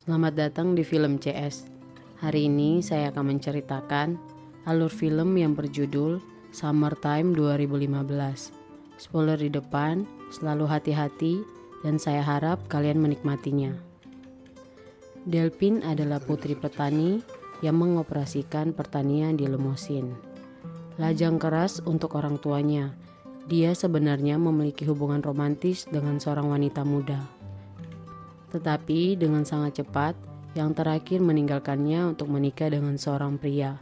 Selamat datang di film CS. Hari ini saya akan menceritakan alur film yang berjudul Summertime 2015. Spoiler di depan, selalu hati-hati dan saya harap kalian menikmatinya. Delpin adalah putri petani yang mengoperasikan pertanian di Lemosine. Lajang keras untuk orang tuanya. Dia sebenarnya memiliki hubungan romantis dengan seorang wanita muda. Tetapi dengan sangat cepat, yang terakhir meninggalkannya untuk menikah dengan seorang pria,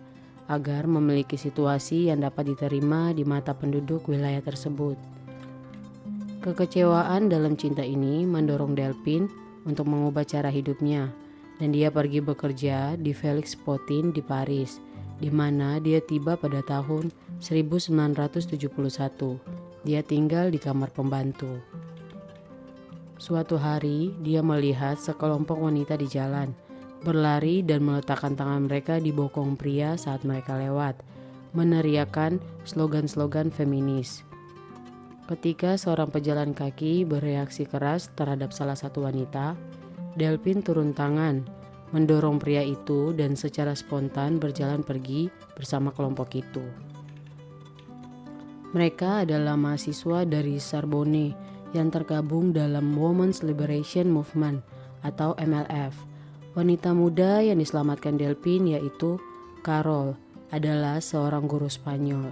agar memiliki situasi yang dapat diterima di mata penduduk wilayah tersebut. Kekecewaan dalam cinta ini mendorong Delpin untuk mengubah cara hidupnya, dan dia pergi bekerja di Felix Potin di Paris, di mana dia tiba pada tahun 1971. Dia tinggal di kamar pembantu. Suatu hari, dia melihat sekelompok wanita di jalan, berlari dan meletakkan tangan mereka di bokong pria saat mereka lewat, meneriakkan slogan-slogan feminis. Ketika seorang pejalan kaki bereaksi keras terhadap salah satu wanita, Delpin turun tangan, mendorong pria itu dan secara spontan berjalan pergi bersama kelompok itu. Mereka adalah mahasiswa dari Sorbonne yang tergabung dalam Women's Liberation Movement atau MLF. Wanita muda yang diselamatkan Delpin yaitu Carol, adalah seorang guru Spanyol.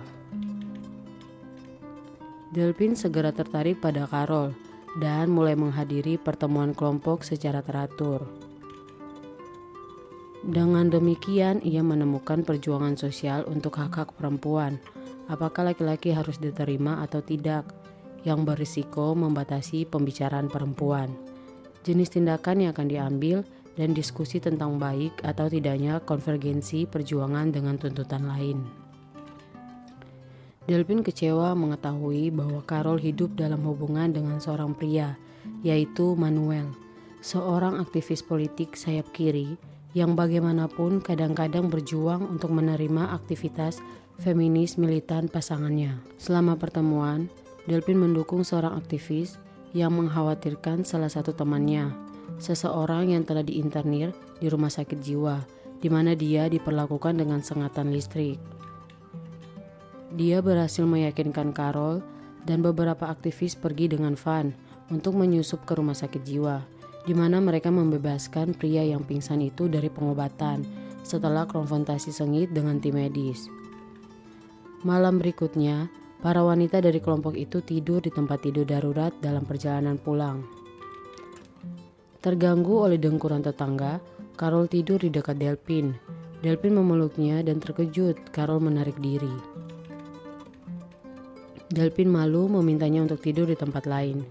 Delpin segera tertarik pada Carol dan mulai menghadiri pertemuan kelompok secara teratur. Dengan demikian, ia menemukan perjuangan sosial untuk hak-hak perempuan. Apakah laki-laki harus diterima atau tidak, yang berisiko membatasi pembicaraan perempuan, jenis tindakan yang akan diambil, dan diskusi tentang baik atau tidaknya konvergensi perjuangan dengan tuntutan lain. Delpin kecewa mengetahui bahwa Carol hidup dalam hubungan dengan seorang pria, yaitu Manuel, seorang aktivis politik sayap kiri yang bagaimanapun kadang-kadang berjuang untuk menerima aktivitas feminis militan pasangannya. Selama pertemuan, Delpin mendukung seorang aktivis yang mengkhawatirkan salah satu temannya, seseorang yang telah diinternir di rumah sakit jiwa, di mana dia diperlakukan dengan sengatan listrik. Dia berhasil meyakinkan Carol dan beberapa aktivis pergi dengan van untuk menyusup ke rumah sakit jiwa, di mana mereka membebaskan pria yang pingsan itu dari pengobatan setelah konfrontasi sengit dengan tim medis. Malam berikutnya, para wanita dari kelompok itu tidur di tempat tidur darurat dalam perjalanan pulang. Terganggu oleh dengkuran tetangga, Carol tidur di dekat Delpin. Delpin memeluknya dan terkejut Carol menarik diri. Delpin malu memintanya untuk tidur di tempat lain.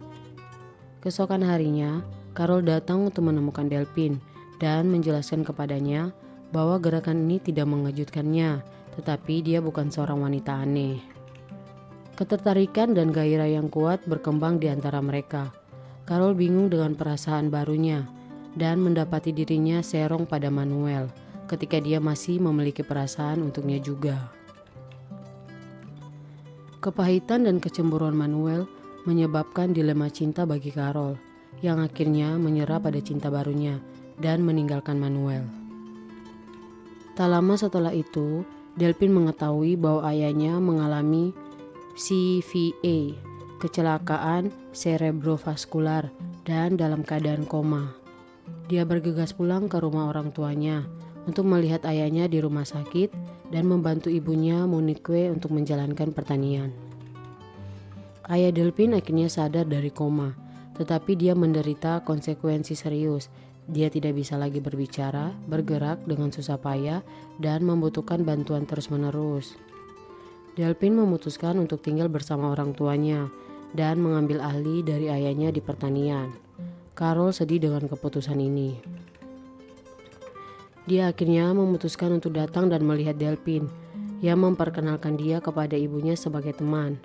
Keesokan harinya, Carol datang untuk menemukan Delpin dan menjelaskan kepadanya bahwa gerakan ini tidak mengejutkannya, tetapi dia bukan seorang wanita aneh. Ketertarikan dan gairah yang kuat berkembang di antara mereka. Carol bingung dengan perasaan barunya dan mendapati dirinya serong pada Manuel ketika dia masih memiliki perasaan untuknya juga. Kepahitan dan kecemburuan Manuel menyebabkan dilema cinta bagi Carol, yang akhirnya menyerah pada cinta barunya dan meninggalkan Manuel. Tak lama setelah itu, Delpin mengetahui bahwa ayahnya mengalami CVA, kecelakaan cerebrovaskular, dan dalam keadaan koma. Dia bergegas pulang ke rumah orang tuanya untuk melihat ayahnya di rumah sakit dan membantu ibunya Monique untuk menjalankan pertanian. Ayah Delpin akhirnya sadar dari koma, tetapi dia menderita konsekuensi serius. Dia tidak bisa lagi berbicara, bergerak dengan susah payah, dan membutuhkan bantuan terus-menerus. Delpin memutuskan untuk tinggal bersama orang tuanya dan mengambil alih dari ayahnya di pertanian. Carol sedih dengan keputusan ini. Dia akhirnya memutuskan untuk datang dan melihat Delpin, yang memperkenalkan dia kepada ibunya sebagai teman.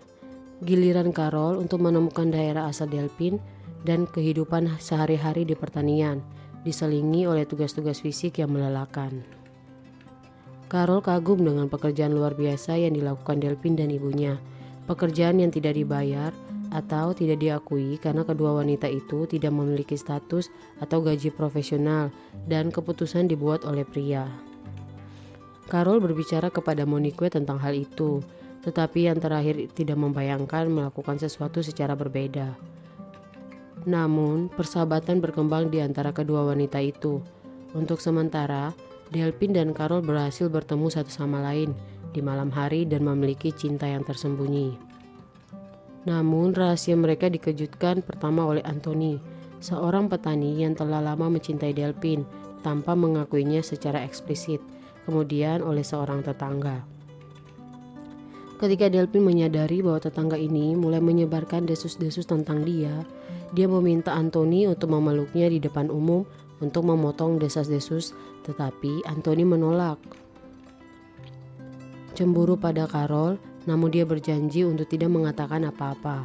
Giliran Carol untuk menemukan daerah asal Delpin dan kehidupan sehari-hari di pertanian, diselingi oleh tugas-tugas fisik yang melelahkan. Carol kagum dengan pekerjaan luar biasa yang dilakukan Delpin dan ibunya. Pekerjaan yang tidak dibayar atau tidak diakui karena kedua wanita itu tidak memiliki status atau gaji profesional dan keputusan dibuat oleh pria. Carol berbicara kepada Monique tentang hal itu, tetapi yang terakhir tidak membayangkan melakukan sesuatu secara berbeda. Namun, persahabatan berkembang di antara kedua wanita itu. Untuk sementara, Delphine dan Carol berhasil bertemu satu sama lain di malam hari dan memiliki cinta yang tersembunyi. Namun rahasia mereka dikejutkan pertama oleh Anthony, seorang petani yang telah lama mencintai Delphine tanpa mengakuinya secara eksplisit, kemudian oleh seorang tetangga. Ketika Delphine menyadari bahwa tetangga ini mulai menyebarkan desus-desus tentang dia meminta Anthony untuk memeluknya di depan umum untuk memotong desas-desus, tetapi Anthony menolak. Cemburu pada Carol, namun dia berjanji untuk tidak mengatakan apa-apa.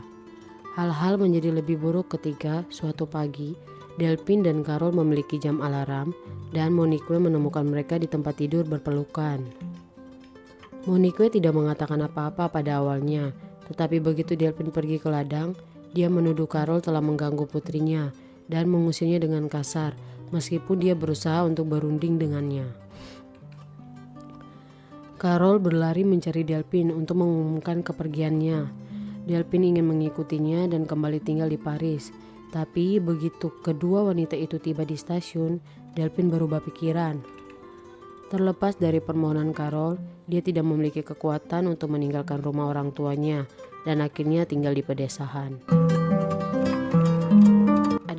Hal-hal menjadi lebih buruk ketika suatu pagi Delphine dan Carol memiliki jam alarm dan Monique menemukan mereka di tempat tidur berpelukan. Monique tidak mengatakan apa-apa pada awalnya, tetapi begitu Delphine pergi ke ladang, dia menuduh Carol telah mengganggu putrinya dan mengusirnya dengan kasar meskipun dia berusaha untuk berunding dengannya. Carol berlari mencari Delphine untuk mengumumkan kepergiannya. Delphine ingin mengikutinya dan kembali tinggal di Paris. Tapi begitu kedua wanita itu tiba di stasiun, Delphine berubah pikiran. Terlepas dari permohonan Carol, dia tidak memiliki kekuatan untuk meninggalkan rumah orang tuanya dan akhirnya tinggal di pedesaan.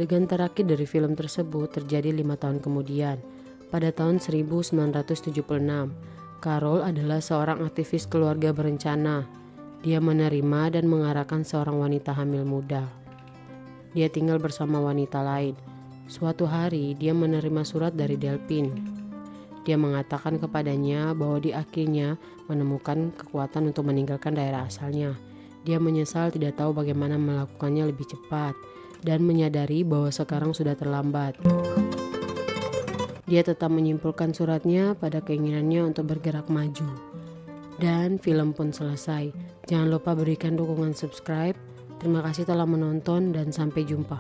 Adegan terakhir dari film tersebut terjadi 5 tahun kemudian, pada tahun 1976. Carol adalah seorang aktivis keluarga berencana. Dia menerima dan mengarahkan seorang wanita hamil muda. Dia tinggal bersama wanita lain. Suatu hari dia menerima surat dari Delphine. Dia mengatakan kepadanya bahwa dia akhirnya menemukan kekuatan untuk meninggalkan daerah asalnya. Dia menyesal tidak tahu bagaimana melakukannya lebih cepat dan menyadari bahwa sekarang sudah terlambat. Dia tetap menyimpulkan suratnya pada keinginannya untuk bergerak maju. Dan film pun selesai. Jangan lupa berikan dukungan subscribe. Terima kasih telah menonton dan sampai jumpa.